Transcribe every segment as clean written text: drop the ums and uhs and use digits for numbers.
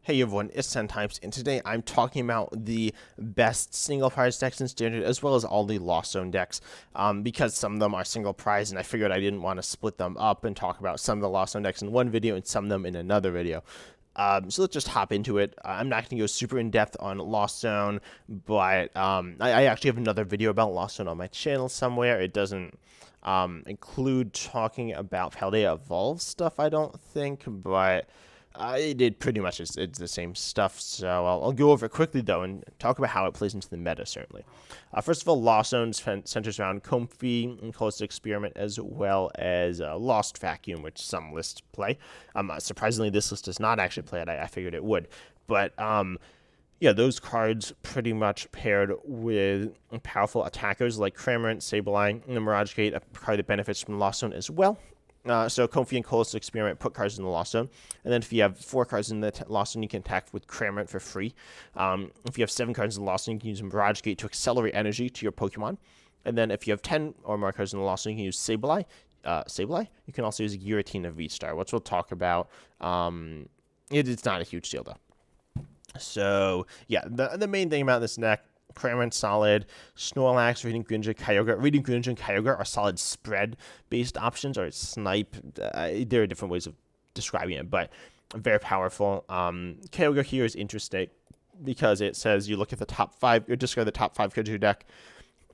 Hey everyone, it's 10 Types, and today I'm talking about the best single prize decks in Standard, as well as all the Lost Zone decks, because some of them are single prize, and I figured I didn't want to split them up and talk about some of the Lost Zone decks in one video and some of them in another video. So let's just hop into it. I'm not going to go super in-depth on Lost Zone, but I actually have another video about Lost Zone on my channel somewhere. It doesn't include talking about Paldea Evolve stuff, I don't think, but it did pretty much it's the same stuff, so I'll go over it quickly, though, and talk about how it plays into the meta, certainly. First of all, Lost Zone centers around Comfy and Closed Experiment, as well as Lost Vacuum, which some lists play. Surprisingly, this list does not actually play it. I figured it would. But, yeah, those cards pretty much paired with powerful attackers like Cramorant, Sableye, and the Mirage Gate, a card that benefits from Lost Zone as well. So Comfy and Closed Experiment put cards in the Lost Zone, and then if you have 4 cards in the Lost Zone, you can attack with Cramorant for free. If you have 7 cards in the Lost Zone, you can use Mirage Gate to accelerate energy to your Pokemon. And then if you have 10 or more cards in the Lost Zone, you can use Sableye. You can also use Giratina V-Star, which we'll talk about. It's not a huge deal, though. So, yeah, the main thing about this deck, Cramorant solid, Snorlax, Radiant Greninja, Kyogre. Radiant Greninja and Kyogre are solid spread-based options, or Snipe. There are different ways of describing it, but very powerful. Kyogre here is interesting because it says you look at the top 5, or discard the top 5 cards of your deck,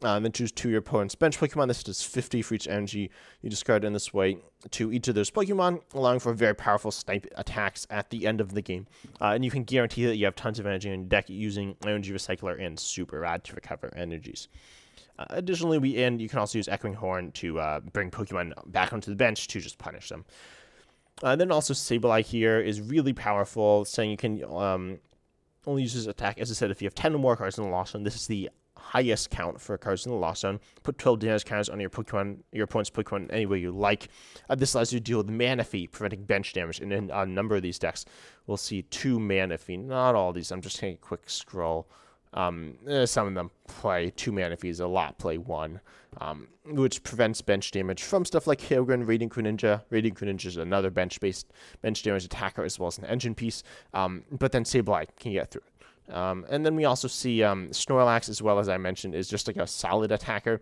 then choose 2 of your opponent's bench Pokemon. This does 50 for each energy you discard in this way to each of those Pokemon, allowing for very powerful snipe attacks at the end of the game. And you can guarantee that you have tons of energy in your deck using Energy Recycler and Super Rad to recover energies. Additionally, you can also use Echoing Horn to bring Pokemon back onto the bench to just punish them. Then also Sableye here is really powerful, saying you can only use this attack, as I said, if you have 10 or more cards in the Lost Zone. This is the highest count for cards in the Lost Zone. Put 12 damage counters on your opponent's Pokemon any way you like. This allows you to deal with Mana Fee, preventing bench damage. And in a number of these decks, we'll see 2 Mana Fee. Not all these. I'm just taking a quick scroll. Some of them play 2 Mana Fees. A lot play 1, which prevents bench damage from stuff like Kyogre and Radiant Greninja. Radiant Greninja is another bench damage attacker, as well as an engine piece. But then Sableye can get through it. And then we also see Snorlax, as well, as I mentioned, is just like a solid attacker.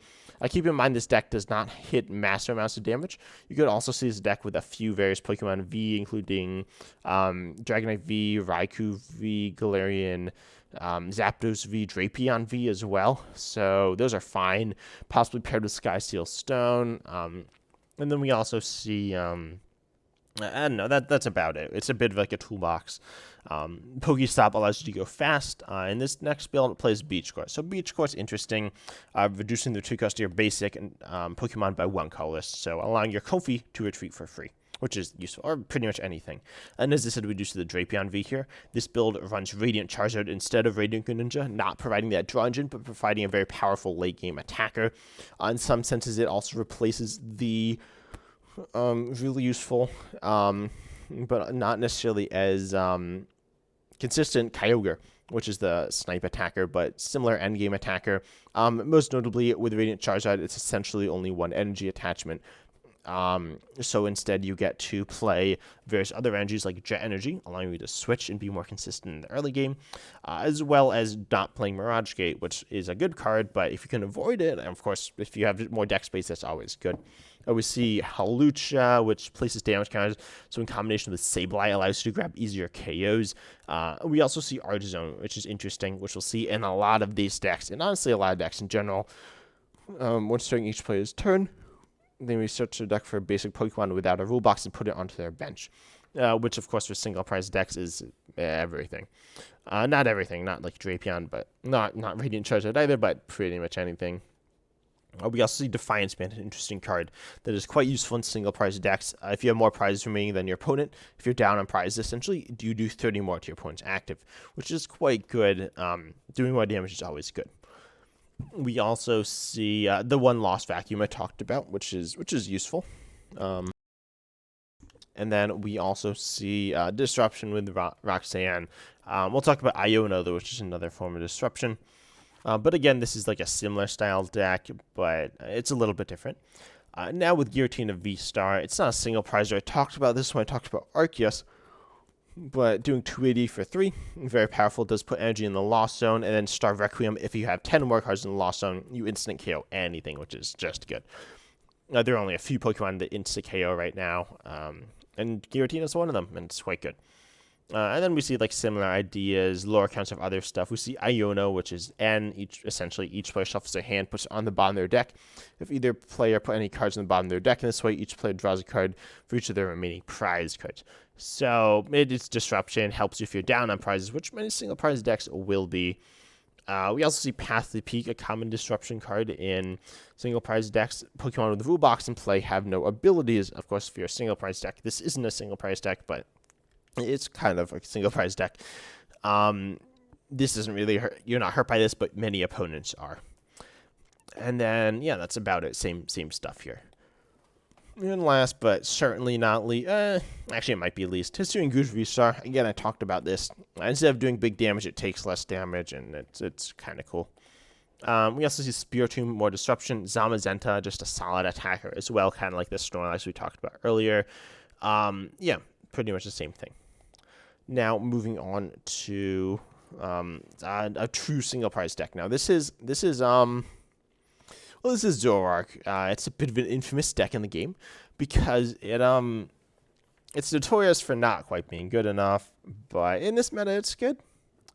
Keep in mind this deck does not hit massive amounts of damage. You could also see this deck with a few various Pokemon V, including Dragonite V, Raikou V, Galarian, Zapdos V, Drapion V as well. So those are fine, possibly paired with Sky Seal Stone. And then we also see... I don't know, that's about it. It's a bit of like a toolbox. Pokestop allows you to go fast. In this next build, it plays Beach Court. So Beach Court's interesting, reducing the 2 cost of your basic and Pokemon by 1 colorless, so allowing your Comfy to retreat for free, which is useful, or pretty much anything. And as I said, we reduce the Drapion V here. This build runs Radiant Charizard instead of Radiant Greninja, not providing that draw engine, but providing a very powerful late-game attacker. In some senses, it also replaces the... really useful, but not necessarily as consistent Kyogre, which is the snipe attacker, but similar endgame attacker. Most notably, with Radiant Charizard, it's essentially only 1 energy attachment. So instead, you get to play various other energies like Jet Energy, allowing you to switch and be more consistent in the early game, as well as not playing Mirage Gate, which is a good card, but if you can avoid it, and of course, if you have more deck space, that's always good. We see Hawlucha, which places damage counters, so in combination with Sableye, allows you to grab easier KOs. We also see Artizone, which is interesting, which we'll see in a lot of these decks, and honestly a lot of decks in general. Once during each player's turn, they may search their deck for a basic Pokemon without a rule box and put it onto their bench, which of course for single prize decks is everything. Not everything, not like Drapion, but not Radiant Charizard either, but pretty much anything. We also see Defiance Man, an interesting card that is quite useful in single prize decks. If you have more prizes remaining than your opponent, if you're down on prizes, essentially you do 30 more to your opponent's active, which is quite good. Doing more damage is always good. We also see the 1 Lost Vacuum I talked about, which is useful. And then we also see Disruption with Roxanne. We'll talk about Iona, though, which is another form of Disruption. But again, this is like a similar style deck, but it's a little bit different. Now with Giratina V-Star, it's not a single prizer. I talked about this when I talked about Arceus. but doing 280 for 3, very powerful, does put energy in the Lost Zone, and then Star Requiem, if you have 10 more cards in the Lost Zone, you instant KO anything, which is just good. There are only a few Pokemon that instant KO right now, and Giratina is one of them, and it's quite good. And then we see like similar ideas, lower counts of other stuff. We see Iono, which is N. Essentially, each player shuffles their hand, puts it on the bottom of their deck. If either player put any cards on the bottom of their deck in this way, each player draws a card for each of their remaining prize cards. So it's disruption, helps you if you're down on prizes, which many single prize decks will be. We also see Path to the Peak, a common disruption card in single prize decks. Pokemon with the rule box in play have no abilities. Of course, if you're a single prize deck, this isn't a single prize deck, but it's kind of a single prize deck. This doesn't really hurt. You're not hurt by this, but many opponents are. And then, yeah, that's about it. Same stuff here. And last, but certainly not least, actually it might be least, Hisuian Guj Visar. Again, I talked about this. Instead of doing big damage, it takes less damage, and it's kind of cool. We also see Spiritomb, more disruption. Zamazenta, just a solid attacker as well, kind of like the Snorlax we talked about earlier. Yeah, pretty much the same thing. Now, moving on to a true single prize deck. Now, this is Zoroark. It's a bit of an infamous deck in the game because it's notorious for not quite being good enough, but in this meta, it's good,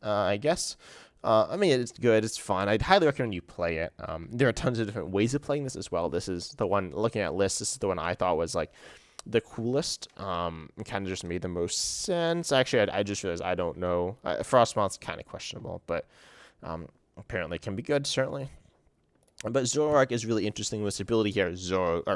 I guess. I mean, it's good. It's fun. I'd highly recommend you play it. There are tons of different ways of playing this as well. This is the one, looking at lists, this is the one I thought was like the coolest. It kind of just made the most sense. Actually, I just realized I don't know. Frostmoth's kind of questionable, but apparently can be good, certainly. But Zoroark is really interesting with its ability here,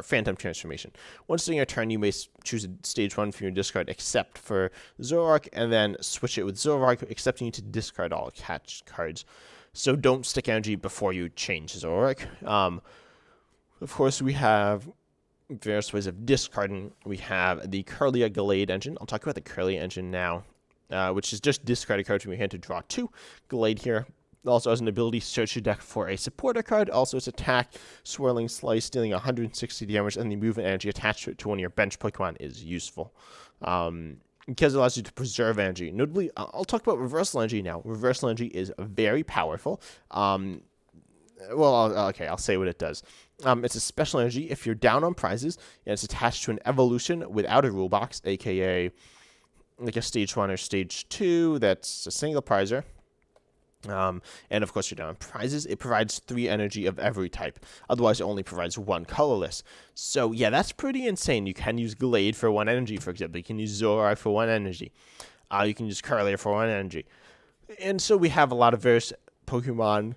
Phantom Transformation. Once during your turn, you may choose a stage 1 from your discard except for Zoroark, and then switch it with Zoroark, accepting you to discard all attached cards. So don't stick energy before you change Zoroark. Of course, we have various ways of discarding. We have the Kirlia Gallade engine. I'll talk about the Kirlia engine now, which is just discard a card from your hand to draw 2. Gallade here also has an ability to search your deck for a supporter card. Also, its attack, Swirling Slice, dealing 160 damage, and the movement energy attached to it to one of your bench Pokemon is useful. Because it allows you to preserve energy. Notably, I'll talk about Reversal Energy now. Reversal Energy is very powerful. I'll say what it does. It's a special energy if you're down on prizes, and it's attached to an evolution without a rule box, aka like a stage 1 or stage 2, that's a single prizer. And of course, you're down on prizes. It provides 3 energy of every type. Otherwise, it only provides 1 colorless. So, yeah, that's pretty insane. You can use Glade for 1 energy, for example. You can use Zoroark for 1 energy. You can use Kirlia for 1 energy. And so we have a lot of various Pokemon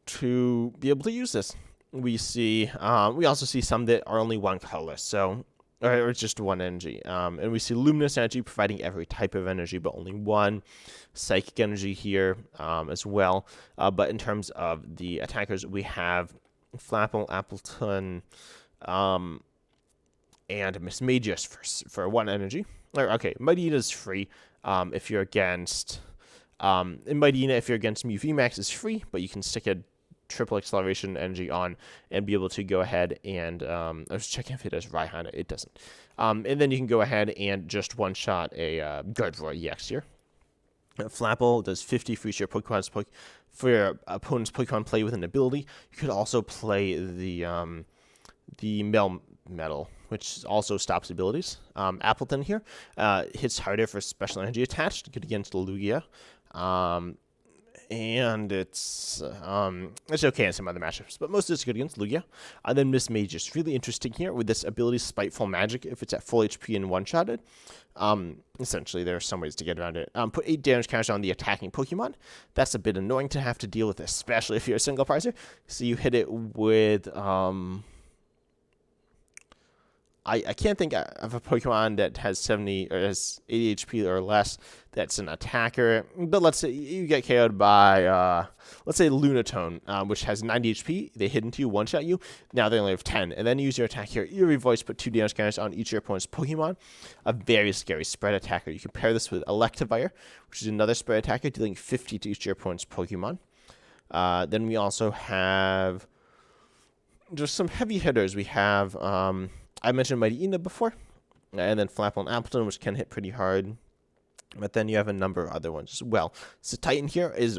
to be able to use this. We also see some that are only 1 colorless. So, or it's just 1 energy. And we see Luminous Energy providing every type of energy, but only 1. Psychic Energy here as well. But in terms of the attackers, we have Flapple, Appleton, and Mismagius for 1 energy. Mightyena is free if you're against... in Mightyena, if you're against Mew VMAX, is free, but you can stick a triple acceleration energy on and be able to go ahead and I was checking if it does Raihan. It doesn't. And then you can go ahead and just one-shot a Gardevoir EX here. Flapple does 50 for your opponent's Pokemon play with an ability. You could also play the Metal, which also stops abilities. Appleton here hits harder for special energy attached, good against Lugia. And it's okay in some other matchups, but most of it's good against Lugia. And then Mismagius, really interesting here with this ability, Spiteful Magic, if it's at full HP and one-shotted. Essentially, there are some ways to get around it. Put 8 damage counters on the attacking Pokemon. That's a bit annoying to have to deal with, especially if you're a single prizer. So you hit it with... I can't think of a Pokemon that has 70 or has 80 HP or less that's an attacker. But let's say you get KO'd by, let's say Lunatone, which has 90 HP. They hit into you, one-shot you. Now they only have 10. And then you use your attack here. Eerie Voice, put 2 damage counters on each of your opponent's Pokemon. A very scary spread attacker. You can pair this with Electivire, which is another spread attacker, dealing 50 to each of your opponent's Pokemon. Then we also have just some heavy hitters. We have... I mentioned Mightyena before. and then Flapple and Appleton, which can hit pretty hard. But then you have a number of other ones as well. So Titan here is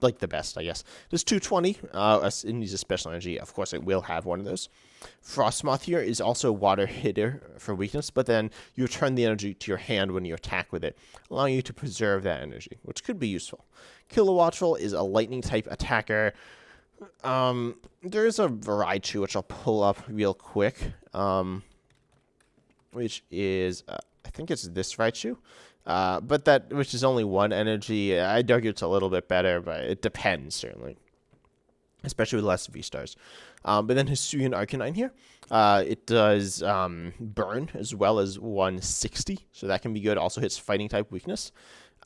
like the best, I guess. There's 220. It needs a special energy. Of course, it will have one of those. Frostmoth here is also a water hitter for weakness, but then you return the energy to your hand when you attack with it, allowing you to preserve that energy, which could be useful. Kilowattrel is a lightning type attacker. There is a Raichu, which I'll pull up real quick, which is, I think it's this Raichu. But which is only one energy. I'd argue it's a little bit better, but it depends, certainly. Especially with less V-stars. But then Hisuian Arcanine here. It does burn as well as 160, so that can be good. Also hits fighting type weakness.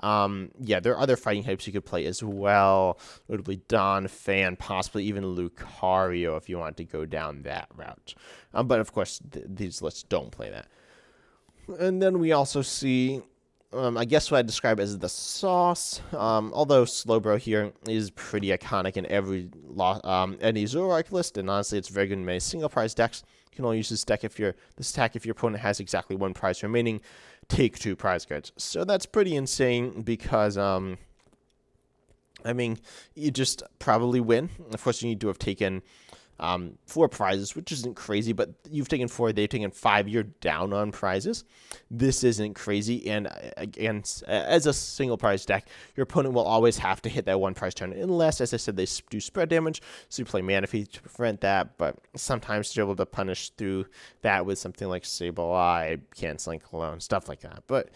Yeah, there are other fighting types you could play as well. Notably Donphan, possibly even Lucario if you want to go down that route. But of course, these lists don't play that. And then we also see... I guess what I'd describe as the sauce, although Slowbro here is pretty iconic in any Zoroark list, and honestly it's very good in many single prize decks. You can only use this attack if your opponent has exactly one prize remaining. Take 2 prize cards. So that's pretty insane because, I mean, you just probably win. Of course, you need to have taken 4 prizes, which isn't crazy, but you've taken 4, they've taken 5, you're down on prizes. This isn't crazy, and again, as a single prize deck, your opponent will always have to hit that 1 prize turn, unless, as I said, they do spread damage, so you play Manaphy to prevent that, but sometimes you're able to punish through that with something like Sableye, Canceling Cologne, stuff like that, but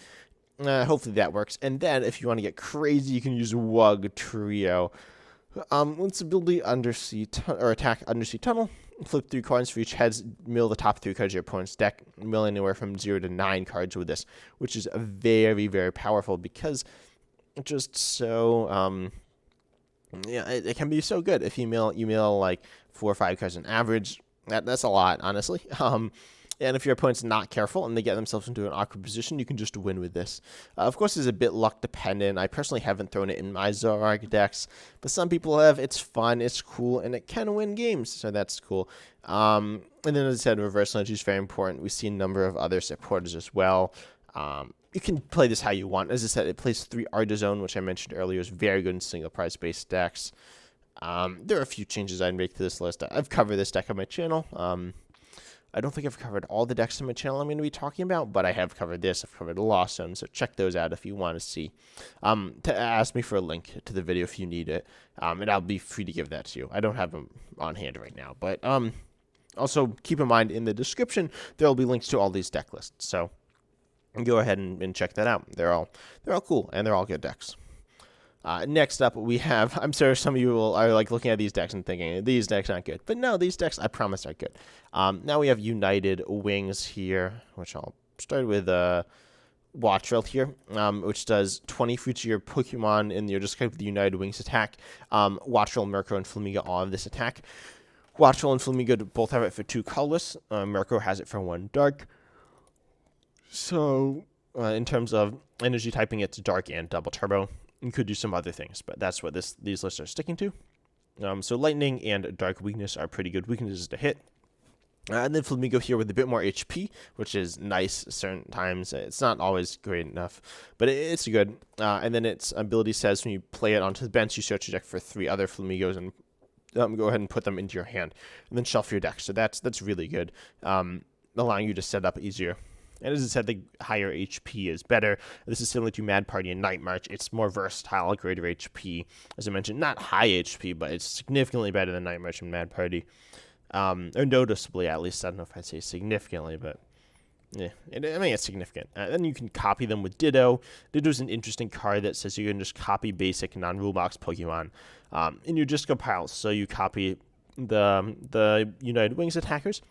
hopefully that works. And then, if you want to get crazy, you can use Wug Trio. Its ability attack Undersea Tunnel. Flip 3 coins for each heads. Mill the top 3 cards of your opponent's deck. Mill anywhere from 0 to 9 cards with this, which is very, very powerful because it's just so yeah, it can be so good if you mill like 4 or 5 cards on average. That's a lot, honestly. And if your opponent's not careful and they get themselves into an awkward position, you can just win with this. Of course, it's a bit luck dependent. I personally haven't thrown it in my Zoroark decks, but some people have. It's fun, it's cool, and it can win games, so that's cool. And then, as I said, reverse energy is very important. We see a number of other supporters as well. You can play this how you want. As I said, it plays 3 Artizone, which I mentioned earlier is very good in single prize based decks. There are a few changes I'd make to this list. I've covered this deck on my channel. I don't think I've covered all the decks on my channel I'm going to be talking about, but I have covered this. I've covered the Lost Zone, so check those out if you want to see. Ask me for a link to the video if you need it, and I'll be free to give that to you. I don't have them on hand right now, but also keep in mind in the description there will be links to all these deck lists, so go ahead and check that out. They're all cool, and they're all good decks. Next up, we have, I'm sure some of you are like looking at these decks and thinking, these decks aren't good. But no, these decks, I promise, are good. Now we have United Wings here, which I'll start with Wattrel here, which does 20 for each of your Pokemon in your discard with the United Wings attack. Wattrel, Murkrow, and Flamigo all have this attack. Wattrel and Flamigo both have it for 2 colorless. Murkrow has it for 1 dark. So, in terms of energy typing, it's dark and double turbo. You could do some other things, but that's what these lists are sticking to. So lightning and dark weakness are pretty good weaknesses to hit. And then Flamigo here with a bit more HP, which is nice certain times. It's not always great enough, but it's good. And then its ability says when you play it onto the bench, you search your deck for 3 other Flamigos and go ahead and put them into your hand, and then shelf your deck. So that's really good, allowing you to set up easier. And as I said, the higher HP is better. This is similar to Mad Party and Night March. It's more versatile, greater HP. As I mentioned, not high HP, but it's significantly better than Night March and Mad Party. Or noticeably, at least. I don't know if I'd say significantly, but yeah, I mean, it's significant. Then you can copy them with Ditto. Ditto's an interesting card that says you can just copy basic non-rule box Pokemon in your disco piles. So you copy the United Wings attackers.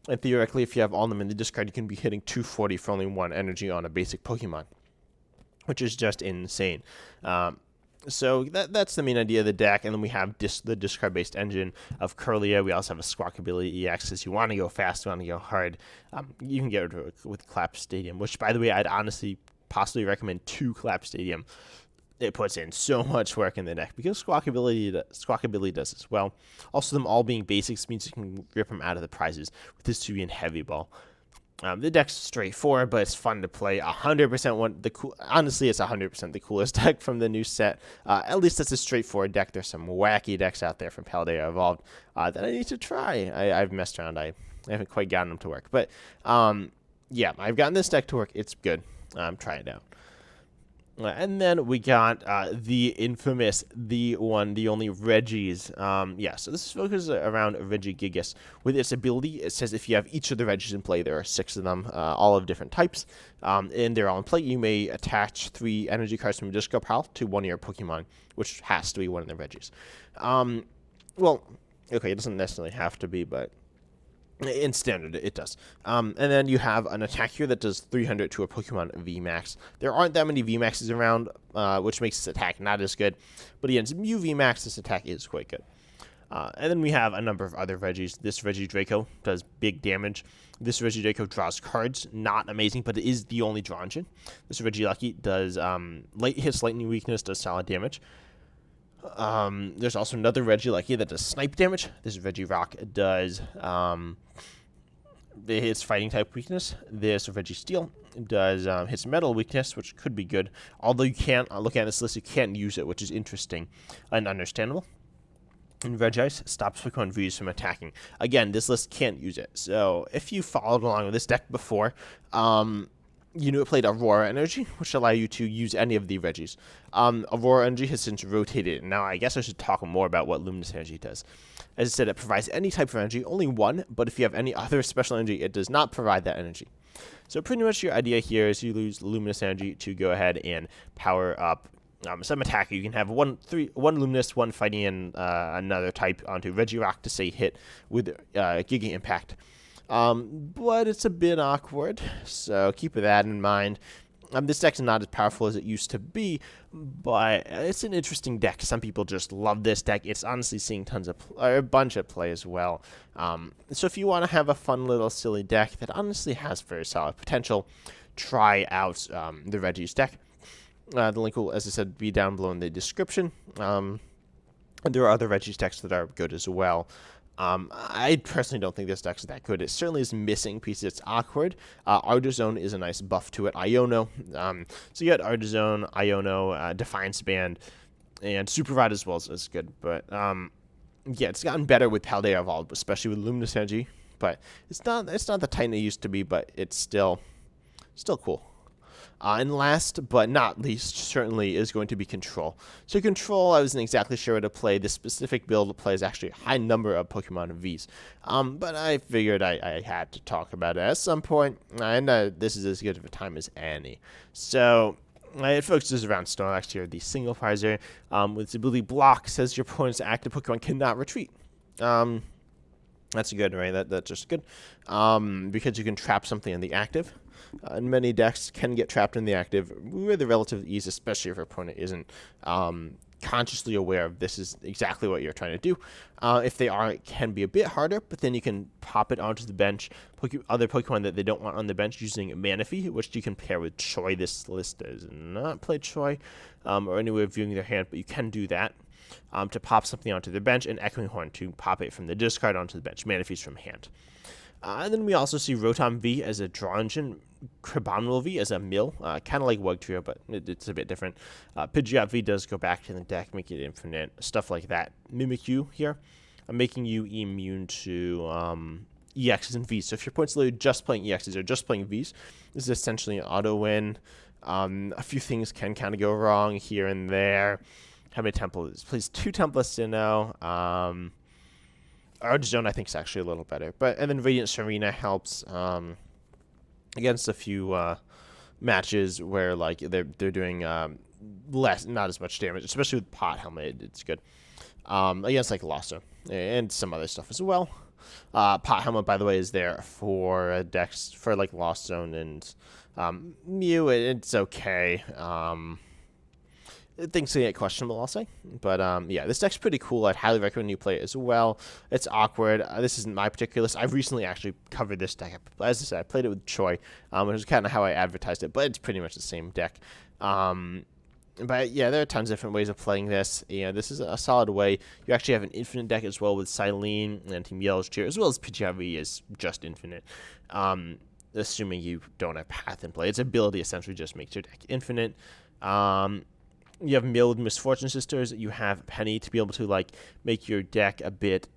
And theoretically, if you have all of them in the discard, you can be hitting 240 for only 1 energy on a basic Pokemon, which is just insane. So that's the main idea of the deck. And then we have the discard-based engine of Curlia. We also have a Squawkabilly EX. If you want to go fast, you want to go hard, you can get it with Clap Stadium, which, by the way, I'd honestly possibly recommend 2 Clap Stadium. It puts in so much work in the deck because Squawkabilly does as well. Also, them all being basics means you can rip them out of the prizes with this 2 in Heavy Ball. The deck's straightforward, but it's fun to play. 100% honestly, it's 100% the coolest deck from the new set. At least it's a straightforward deck. There's some wacky decks out there from Paldea Evolved that I need to try. I've messed around. I haven't quite gotten them to work, but yeah, I've gotten this deck to work. It's good. Try it out. And then we got the infamous, the one, the only Regis. Yeah, so this focuses around Regigigas. With its ability, it says if you have each of the Regis in play, there are 6 of them, all of different types, and they're all in play. You may attach 3 energy cards from your discard pile to one of your Pokemon, which has to be one of the Regis. Well, okay, it doesn't necessarily have to be, but in standard, it does. And then you have an attack here that does 300 to a Pokemon VMAX. There aren't that many VMAXs around, which makes this attack not as good. But against Mew VMAX, this attack is quite good. And then we have a number of other Regis. This Regidraco does big damage. This Regidraco draws cards. Not amazing, but it is the only draw engine. This Regilucky does hits lightning weakness, does solid damage. There's also another Regilucky that does snipe damage. This Regirock does hits fighting type weakness. This Registeel does hits metal weakness, which could be good. Although you can't look at this list, you can't use it, which is interesting and understandable. And Regice stops Pokemon Vs from attacking. Again, this list can't use it. So if you followed along with this deck before, you knew it played Aurora Energy, which allow you to use any of the Regis. Aurora Energy has since rotated. Now, I guess I should talk more about what Luminous Energy does. As I said, it provides any type of energy, only one, but if you have any other special energy, it does not provide that energy. So pretty much your idea here is you use Luminous Energy to go ahead and power up some attacker. You can have one Luminous, one fighting, and another type onto Regirock to say hit with Giga Impact. But it's a bit awkward, so keep that in mind. This deck's not as powerful as it used to be, but it's an interesting deck. Some people just love this deck. It's honestly seeing a bunch of play as well. So if you want to have a fun little silly deck that honestly has very solid potential, try out the Regis deck. The link will, as I said, be down below in the description. And there are other Regis decks that are good as well. I personally don't think this deck's that good. It certainly is missing pieces. It's awkward. Artizone is a nice buff to it. Iono. So you got Artizone, Iono, Defiance Band, and Super Rod as well is good. But yeah, it's gotten better with Paldea Evolved, especially with Luminous Energy. But it's not the Titan it used to be, but it's still cool. And last but not least, certainly, is going to be Control. So Control, I wasn't exactly sure how to play. This specific build plays actually a high number of Pokemon Vs. But I figured I had to talk about it at some point, and this is as good of a time as any. So it focuses around Snorlax here, the single Pfizer, with its ability Block, says your opponent's active Pokemon cannot retreat. That's good, right? That's just good. Because you can trap something in the active. And many decks can get trapped in the active with a relative ease, especially if your opponent isn't consciously aware of this is exactly what you're trying to do. If they are, it can be a bit harder, but then you can pop it onto the bench, other Pokemon that they don't want on the bench using Manaphy, which you can pair with Choi. This list does not play Choi or any way of viewing their hand, but you can do that. To pop something onto their bench, and Echoing Horn to pop it from the discard onto the bench. Manaphy's from hand. And then we also see Rotom V as a draw engine, Crabanwell V as a mill, kind of like Wugtrio, but it's a bit different. Pidgeot V does go back to the deck, make it infinite, stuff like that. Mimikyu here, making you immune to EXs and Vs. So if your opponent's literally just playing EXs or just playing Vs, this is essentially an auto win. A few things can kind of go wrong here and there. How many Templates? Plays 2 Templates to know. Artizone, I think, is actually a little better. And then Radiant Serena helps against a few matches where like they're doing not as much damage, especially with Pot Helmet. It's good against like Losso and some other stuff as well. Pot Helmet, by the way, is there for decks for like Lost Zone and Mew. It's okay. Things can get questionable, I'll say. But, yeah, this deck's pretty cool. I'd highly recommend you play it as well. It's awkward. This isn't my particular list. I've recently actually covered this deck. As I said, I played it with Choi, which is kind of how I advertised it. But it's pretty much the same deck. But, yeah, there are tons of different ways of playing this. Yeah, this is a solid way. You actually have an infinite deck as well with Silene and Team Yellow's Cheer, as well as Pidgeot V is just infinite. assuming you don't have Path in play. Its ability essentially just makes your deck infinite. You have Milled Misfortune Sisters. You have Penny to be able to like make your deck a bit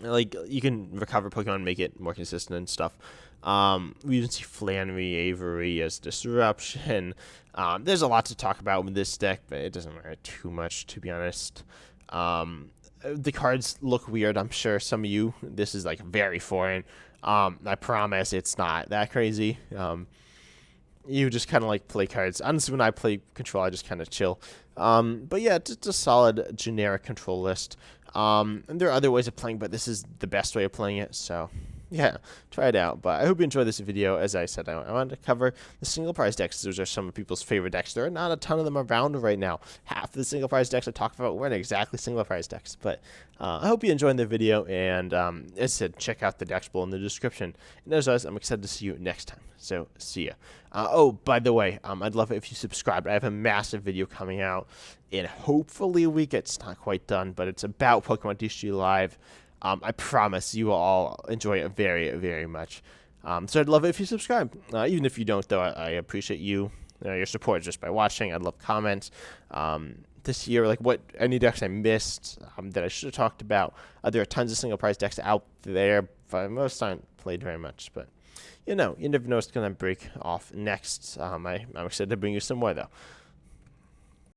like you can recover Pokemon and make it more consistent and stuff. We even see Flannery Avery as Disruption. There's a lot to talk about with this deck, but it doesn't matter too much, to be honest. The cards look weird. I'm sure some of you, this is like very foreign. I promise it's not that crazy. You just kind of like play cards. Honestly, when I play Control, I just kind of chill. But yeah, it's a solid generic Control list. And there are other ways of playing, but this is the best way of playing it. So yeah, try it out. But I hope you enjoyed this video. As I said, I wanted to cover the single prize decks. Those are some of people's favorite decks. There are not a ton of them around right now. Half of the single prize decks I talk about weren't exactly single prize decks. But I hope you enjoyed the video. And as I said, check out the decks below in the description. And as always, I'm excited to see you next time. So see ya. Oh, by the way, I'd love it if you subscribed. I have a massive video coming out in hopefully a week. It's not quite done, but it's about Pokemon TCG Live. I promise you will all enjoy it very, very much. So I'd love it if you subscribe. Even if you don't, though, I appreciate your support just by watching. I'd love comments. This year, like what any decks I missed that I should have talked about. There are tons of single prize decks out there, but most aren't played very much. But you never know what's going to break off next. I'm excited to bring you some more, though.